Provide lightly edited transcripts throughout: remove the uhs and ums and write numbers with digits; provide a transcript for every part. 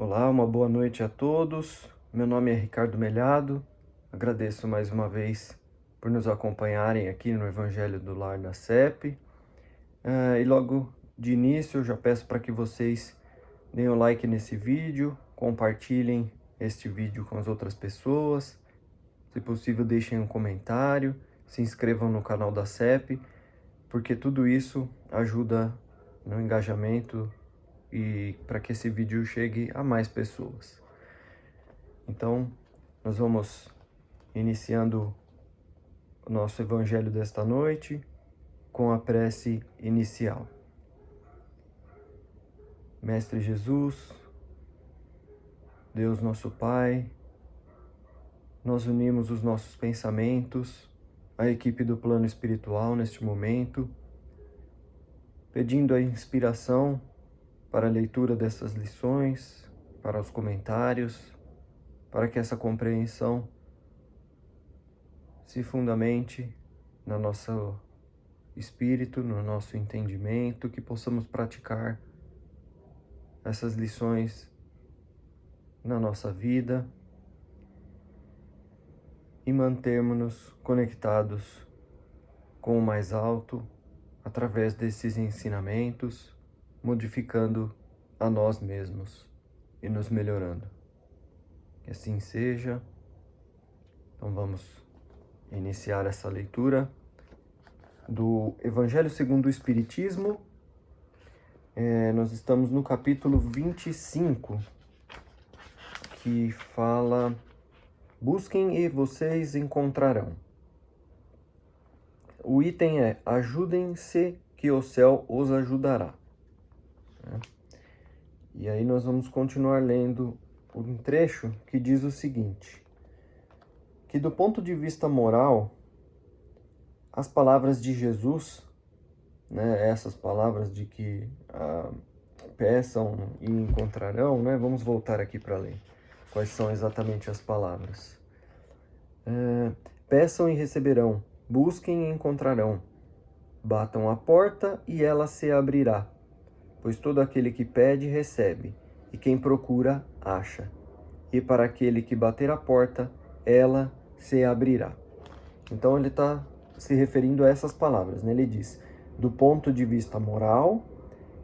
Olá, uma boa noite a todos. Meu nome é Ricardo Melhado. Agradeço mais uma vez por nos acompanharem aqui no Evangelho do Lar da CEP. E logo de início eu já peço para que vocês deem o like nesse vídeo, compartilhem este vídeo com as outras pessoas. Se possível, deixem um comentário, se inscrevam no canal da CEP, porque tudo isso ajuda no engajamento e para que esse vídeo chegue a mais pessoas. Então, nós vamos iniciando o nosso evangelho desta noite com a prece inicial. Mestre Jesus, Deus nosso Pai, nós unimos os nossos pensamentos à equipe do plano espiritual neste momento, pedindo a inspiração para a leitura dessas lições, para os comentários, para que essa compreensão se fundamente no nosso espírito, no nosso entendimento, que possamos praticar essas lições na nossa vida e mantermos-nos conectados com o mais alto através desses ensinamentos, modificando a nós mesmos e nos melhorando. Que assim seja. Então vamos iniciar essa leitura do Evangelho segundo o Espiritismo. Nós estamos no capítulo 25, que fala: busquem e vocês encontrarão. O item é: ajudem-se que o céu os ajudará. E aí nós vamos continuar lendo um trecho que diz o seguinte: que do ponto de vista moral, as palavras de Jesus, essas palavras de que peçam e encontrarão, vamos voltar aqui para ler quais são exatamente as palavras. Peçam e receberão, busquem e encontrarão, batam a porta e ela se abrirá, pois todo aquele que pede recebe, e quem procura acha, e para aquele que bater a porta, ela se abrirá. Então ele está se referindo a essas palavras, Ele diz: do ponto de vista moral,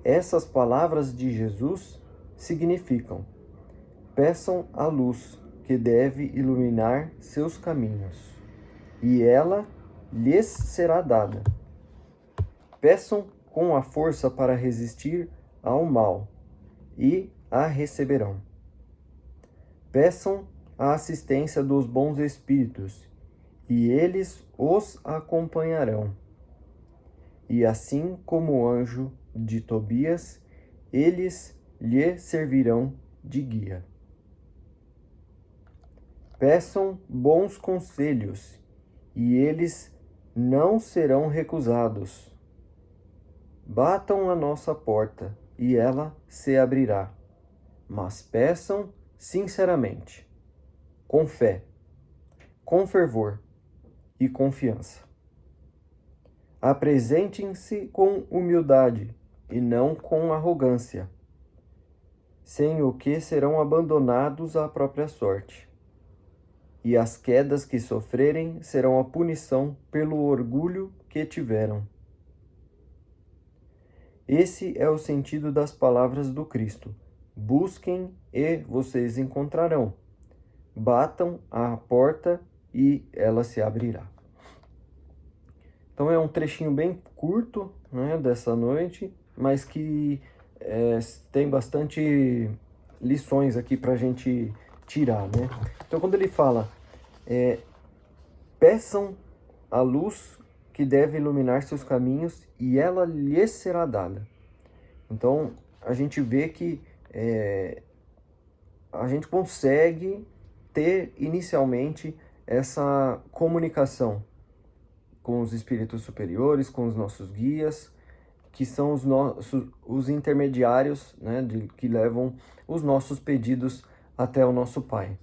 essas palavras de Jesus significam: peçam a luz que deve iluminar seus caminhos, e ela lhes será dada. Peçam com a força para resistir ao mal, e a receberão. Peçam a assistência dos bons espíritos, e eles os acompanharão. E assim como o anjo de Tobias, eles lhe servirão de guia. Peçam bons conselhos, e eles não serão recusados. Batam a nossa porta, e ela se abrirá. Mas peçam sinceramente, com fé, com fervor e confiança. Apresentem-se com humildade e não com arrogância, sem o que serão abandonados à própria sorte. E as quedas que sofrerem serão a punição pelo orgulho que tiveram. Esse é o sentido das palavras do Cristo: busquem e vocês encontrarão. Batam à porta e ela se abrirá. Então é um trechinho bem curto, dessa noite, mas que tem bastante lições aqui para a gente tirar, Então quando ele fala, peçam a luz que deve iluminar seus caminhos e ela lhes será dada. Então a gente vê que a gente consegue ter inicialmente essa comunicação com os espíritos superiores, com os nossos guias, que são os intermediários, que levam os nossos pedidos até o nosso Pai.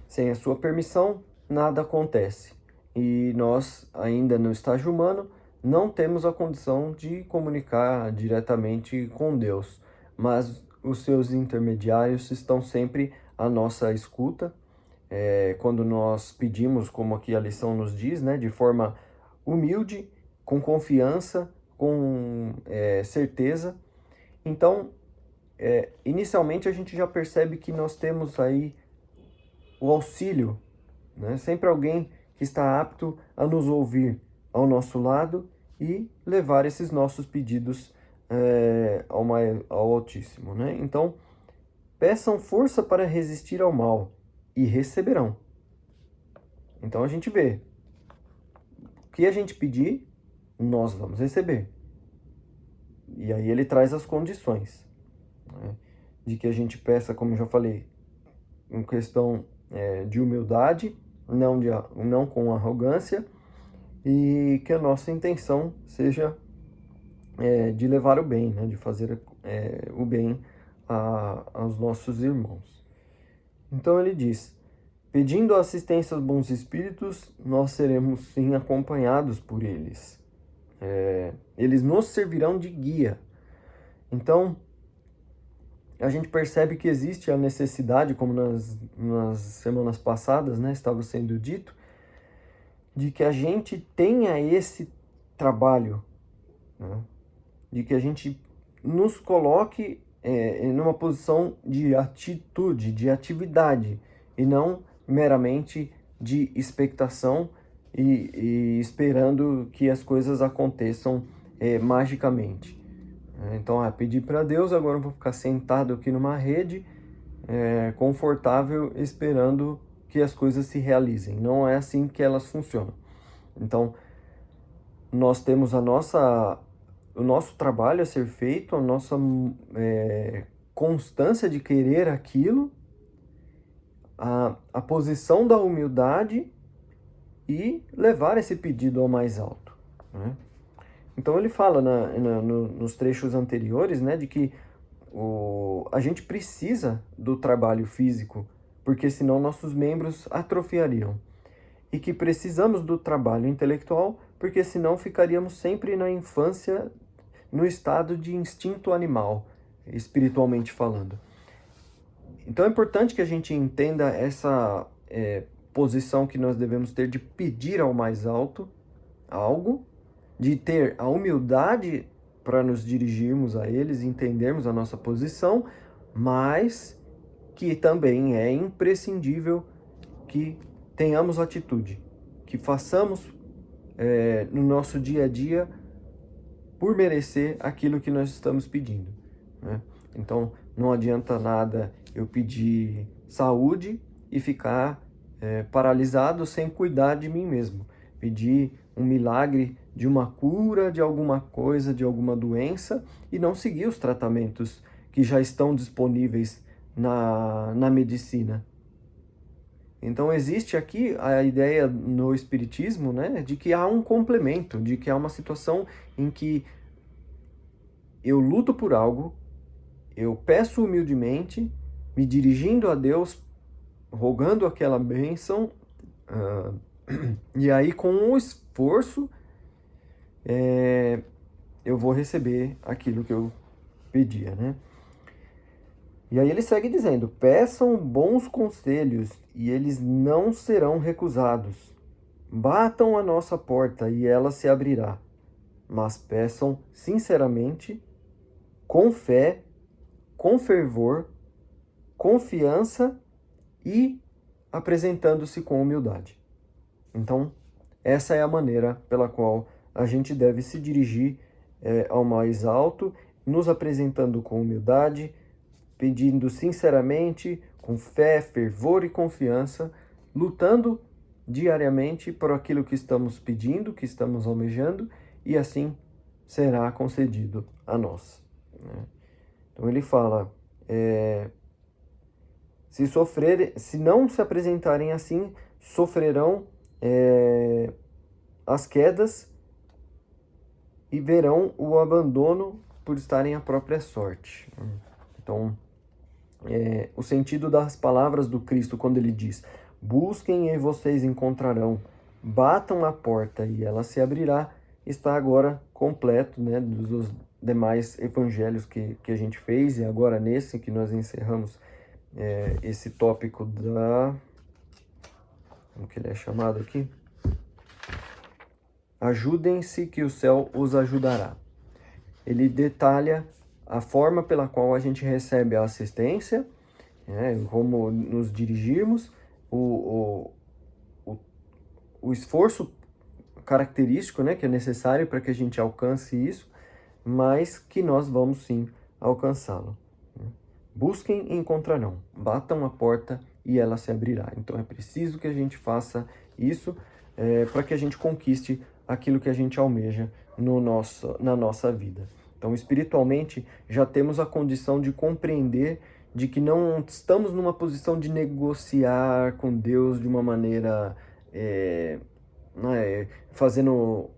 Sem a sua permissão, nada acontece. E nós, ainda no estágio humano, não temos a condição de comunicar diretamente com Deus. Mas os seus intermediários estão sempre à nossa escuta. Quando nós pedimos, como aqui a lição nos diz, né, de forma humilde, com confiança, com certeza. Então, inicialmente a gente já percebe que nós temos aí o auxílio, né? Sempre alguém que está apto a nos ouvir ao nosso lado e levar esses nossos pedidos ao Altíssimo, né? Então, peçam força para resistir ao mal e receberão. Então a gente vê, o que a gente pedir, nós vamos receber. E aí ele traz as condições, né? De que a gente peça, como eu já falei, em questão de humildade, não com arrogância, e que a nossa intenção seja de levar o bem, né? De fazer o bem aos nossos irmãos. Então ele diz: pedindo a assistência aos bons espíritos, nós seremos sim acompanhados por eles. Eles nos servirão de guia. Então, a gente percebe que existe a necessidade, como nas semanas passadas, né, estava sendo dito, de que a gente tenha esse trabalho, né, de que a gente nos coloque numa posição de atitude, de atividade, e não meramente de expectação e esperando que as coisas aconteçam magicamente. Então, pedir para Deus, agora eu vou ficar sentado aqui numa rede, confortável, esperando que as coisas se realizem. Não é assim que elas funcionam. Então, nós temos o nosso trabalho a ser feito, a nossa constância de querer aquilo, a posição da humildade e levar esse pedido ao mais alto, né? Então ele fala nos trechos anteriores, né, de que a gente precisa do trabalho físico, porque senão nossos membros atrofiariam. E que precisamos do trabalho intelectual, porque senão ficaríamos sempre na infância, no estado de instinto animal, espiritualmente falando. Então é importante que a gente entenda essa posição que nós devemos ter de pedir ao mais alto algo, de ter a humildade para nos dirigirmos a eles, entendermos a nossa posição, mas que também é imprescindível que tenhamos atitude, que façamos no nosso dia a dia por merecer aquilo que nós estamos pedindo, né? Então, não adianta nada eu pedir saúde e ficar paralisado sem cuidar de mim mesmo. Pedir um milagre de uma cura de alguma coisa, de alguma doença, e não seguir os tratamentos que já estão disponíveis na medicina. Então existe aqui a ideia no Espiritismo, né, de que há um complemento, de que há uma situação em que eu luto por algo, eu peço humildemente, me dirigindo a Deus, rogando aquela bênção, e aí com o esforço eu vou receber aquilo que eu pedia, né? E aí ele segue dizendo: peçam bons conselhos e eles não serão recusados. Batam a nossa porta e ela se abrirá. Mas peçam sinceramente, com fé, com fervor, confiança e apresentando-se com humildade. Então, essa é a maneira pela qual a gente deve se dirigir ao mais alto, nos apresentando com humildade, pedindo sinceramente, com fé, fervor e confiança, lutando diariamente por aquilo que estamos pedindo, que estamos almejando, e assim será concedido a nós, né? Então ele fala, se não se apresentarem assim, sofrerão as quedas e verão o abandono por estarem à própria sorte. Então, o sentido das palavras do Cristo quando ele diz: busquem e vocês encontrarão, batam a porta e ela se abrirá, está agora completo, né, demais evangelhos que a gente fez, e agora nesse que nós encerramos esse tópico como que ele é chamado aqui? Ajudem-se que o céu os ajudará. Ele detalha a forma pela qual a gente recebe a assistência, como nos dirigirmos, o esforço característico, que é necessário para que a gente alcance isso, mas que nós vamos sim alcançá-lo. Busquem e encontrarão, batam a porta e ela se abrirá. Então é preciso que a gente faça isso para que a gente conquiste aquilo que a gente almeja na nossa vida. Então, espiritualmente, já temos a condição de compreender de que não estamos numa posição de negociar com Deus de uma maneira fazendo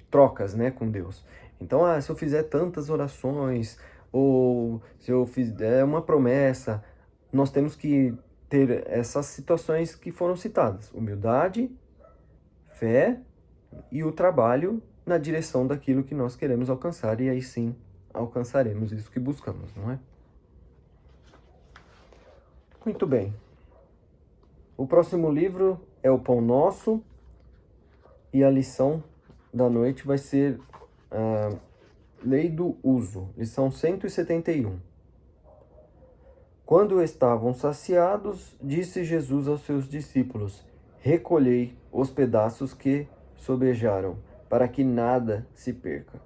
trocas, com Deus. Então, se eu fizer tantas orações, ou se eu fizer uma promessa, nós temos que ter essas situações que foram citadas: humildade, fé e o trabalho na direção daquilo que nós queremos alcançar, e aí sim alcançaremos isso que buscamos, não é? Muito bem. O próximo livro é O Pão Nosso, e a lição da noite vai ser a Lei do Uso, lição 171. Quando estavam saciados, disse Jesus aos seus discípulos: recolhei os pedaços que sobejaram, para que nada se perca.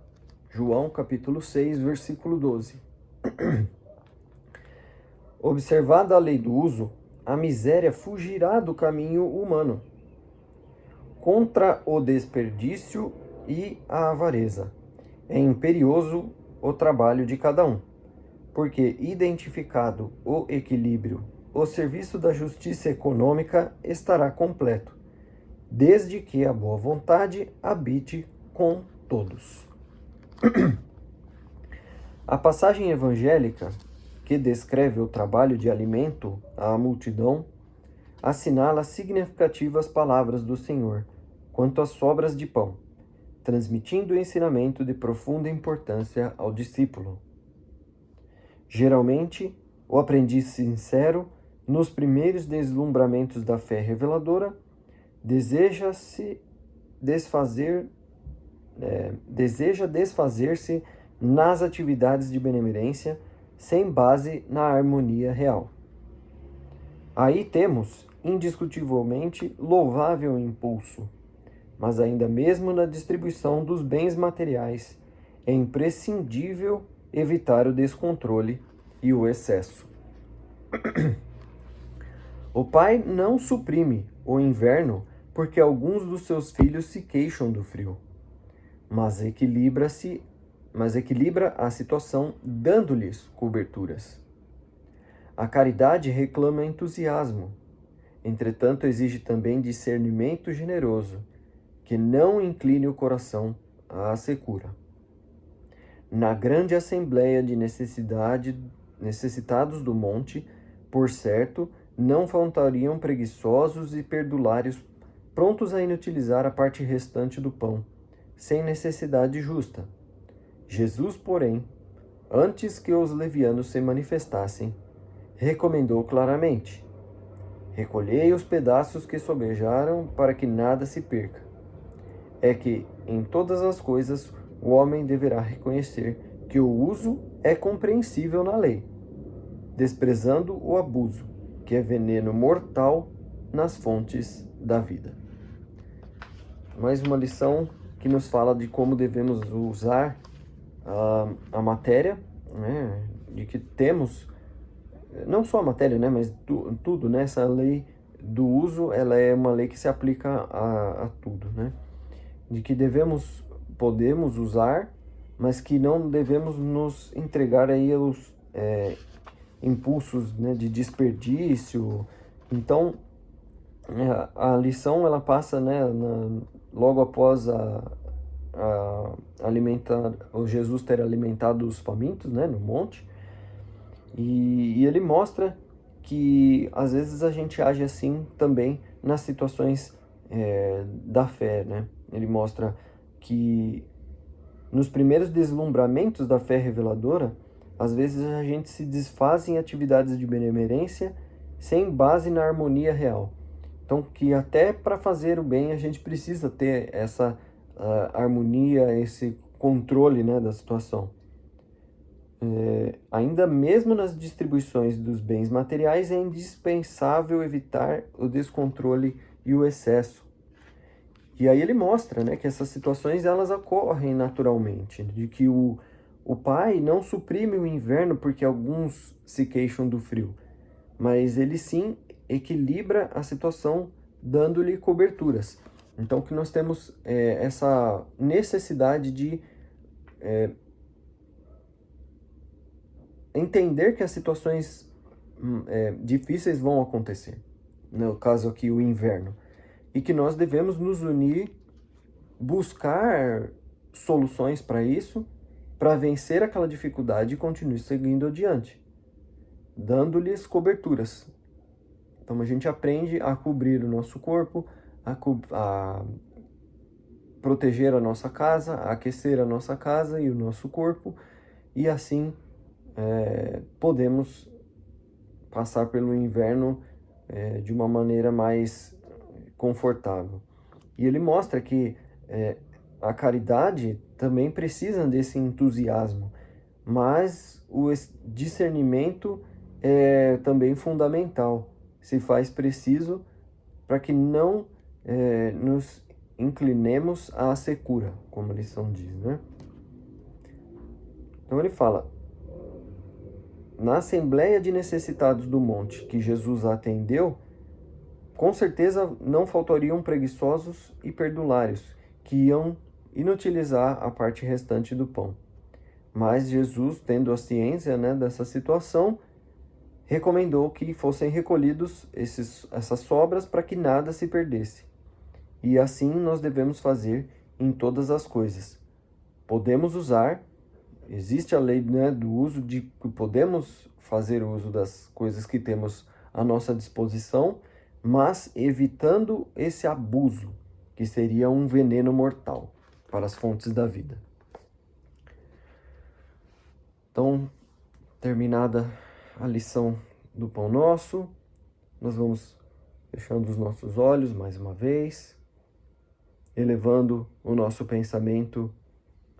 João capítulo 6, versículo 12. Observada a lei do uso, a miséria fugirá do caminho humano, contra o desperdício e a avareza. É imperioso o trabalho de cada um, porque, identificado o equilíbrio, o serviço da justiça econômica estará completo, desde que a boa vontade habite com todos. A passagem evangélica, que descreve o trabalho de alimento à multidão, assinala significativas palavras do Senhor quanto às sobras de pão, transmitindo o ensinamento de profunda importância ao discípulo. Geralmente, o aprendiz sincero, nos primeiros deslumbramentos da fé reveladora, deseja desfazer-se nas atividades de benemerência sem base na harmonia real. Aí temos, indiscutivelmente, louvável impulso, mas ainda mesmo na distribuição dos bens materiais é imprescindível evitar o descontrole e o excesso. O pai não suprime o inverno porque alguns dos seus filhos se queixam do frio, mas equilibra a situação dando-lhes coberturas. A caridade reclama entusiasmo, entretanto exige também discernimento generoso, que não incline o coração à secura. Na grande assembleia de necessitados do monte, por certo, não faltariam preguiçosos e perdulários prontos a inutilizar a parte restante do pão, sem necessidade justa. Jesus, porém, antes que os levianos se manifestassem, recomendou claramente: recolhei os pedaços que sobejaram para que nada se perca. É que, em todas as coisas, o homem deverá reconhecer que o uso é compreensível na lei, desprezando o abuso, que é veneno mortal nas fontes da vida. Mais uma lição que nos fala de como devemos usar a matéria, de que temos, não só a matéria, mas tudo, essa lei do uso, ela é uma lei que se aplica a tudo, de que podemos usar, mas que não devemos nos entregar aí aos impulsos de desperdício. Então, a lição ela passa logo após o Jesus ter alimentado os famintos no monte, e ele mostra que às vezes a gente age assim também nas situações da fé, Ele mostra que nos primeiros deslumbramentos da fé reveladora, às vezes a gente se desfaz em atividades de benemerência sem base na harmonia real. Então, que até para fazer o bem a gente precisa ter essa harmonia, esse controle, né, da situação. Ainda mesmo nas distribuições dos bens materiais, é indispensável evitar o descontrole e o excesso. E aí ele mostra, né, que essas situações elas ocorrem naturalmente, de que o pai não suprime o inverno porque alguns se queixam do frio, mas ele sim equilibra a situação dando-lhe coberturas. Então que nós temos essa necessidade de entender que as situações difíceis vão acontecer, no caso aqui o inverno, e que nós devemos nos unir, buscar soluções para isso, para vencer aquela dificuldade e continuar seguindo adiante, dando-lhes coberturas. Então a gente aprende a cobrir o nosso corpo, a proteger a nossa casa, a aquecer a nossa casa e o nosso corpo, e assim podemos passar pelo inverno de uma maneira mais confortável. E ele mostra que a caridade também precisa desse entusiasmo, mas o discernimento é também fundamental, se faz preciso para que não nos inclinemos à secura, como a lição diz, né? Então ele fala, na Assembleia de Necessitados do Monte que Jesus atendeu, com certeza não faltariam preguiçosos e perdulários que iam inutilizar a parte restante do pão. Mas Jesus, tendo a ciência, né, dessa situação, recomendou que fossem recolhidos essas sobras para que nada se perdesse. E assim nós devemos fazer em todas as coisas. Podemos usar, existe a lei, né, do uso de que podemos fazer uso das coisas que temos à nossa disposição, mas evitando esse abuso, que seria um veneno mortal para as fontes da vida. Então, terminada a lição do Pão Nosso, nós vamos fechando os nossos olhos mais uma vez, elevando o nosso pensamento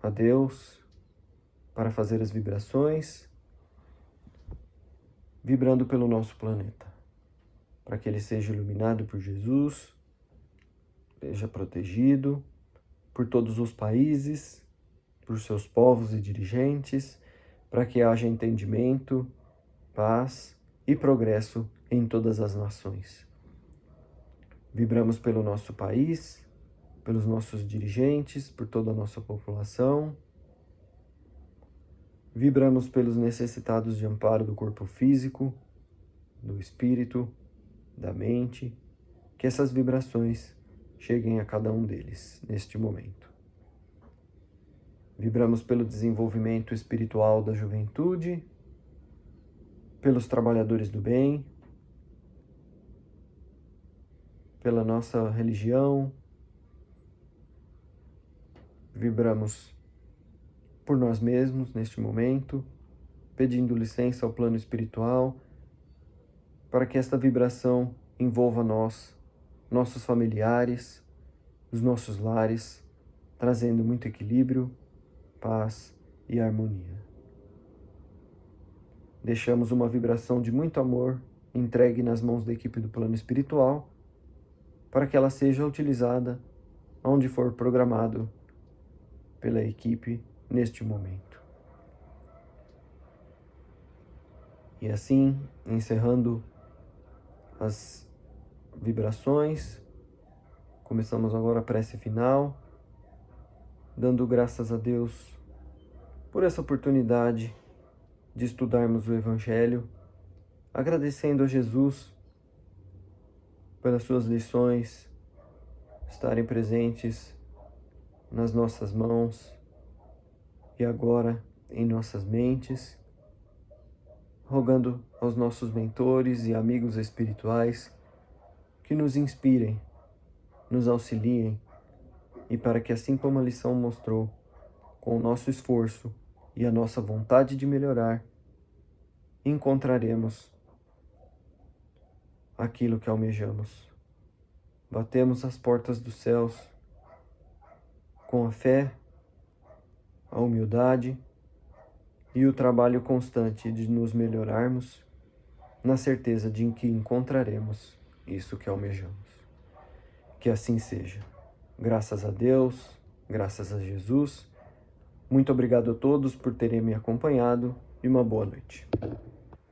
a Deus para fazer as vibrações, vibrando pelo nosso planeta, para que ele seja iluminado por Jesus, seja protegido por todos os países, por seus povos e dirigentes, para que haja entendimento, paz e progresso em todas as nações. Vibramos pelo nosso país, pelos nossos dirigentes, por toda a nossa população. Vibramos pelos necessitados de amparo do corpo físico, do espírito, da mente, que essas vibrações cheguem a cada um deles neste momento. Vibramos pelo desenvolvimento espiritual da juventude, pelos trabalhadores do bem, pela nossa religião. Vibramos por nós mesmos neste momento, pedindo licença ao plano espiritual, para que esta vibração envolva nós, nossos familiares, os nossos lares, trazendo muito equilíbrio, paz e harmonia. Deixamos uma vibração de muito amor entregue nas mãos da equipe do plano espiritual, para que ela seja utilizada onde for programado pela equipe neste momento. E assim, encerrando as vibrações, começamos agora a prece final, dando graças a Deus por essa oportunidade de estudarmos o Evangelho, agradecendo a Jesus pelas suas lições estarem presentes nas nossas mãos e agora em nossas mentes, rogando aos nossos mentores e amigos espirituais que nos inspirem, nos auxiliem e para que, assim como a lição mostrou, com o nosso esforço e a nossa vontade de melhorar, encontraremos aquilo que almejamos. Batemos as portas dos céus com a fé, a humildade e o trabalho constante de nos melhorarmos, na certeza de que encontraremos isso que almejamos. Que assim seja. Graças a Deus, graças a Jesus. Muito obrigado a todos por terem me acompanhado e uma boa noite.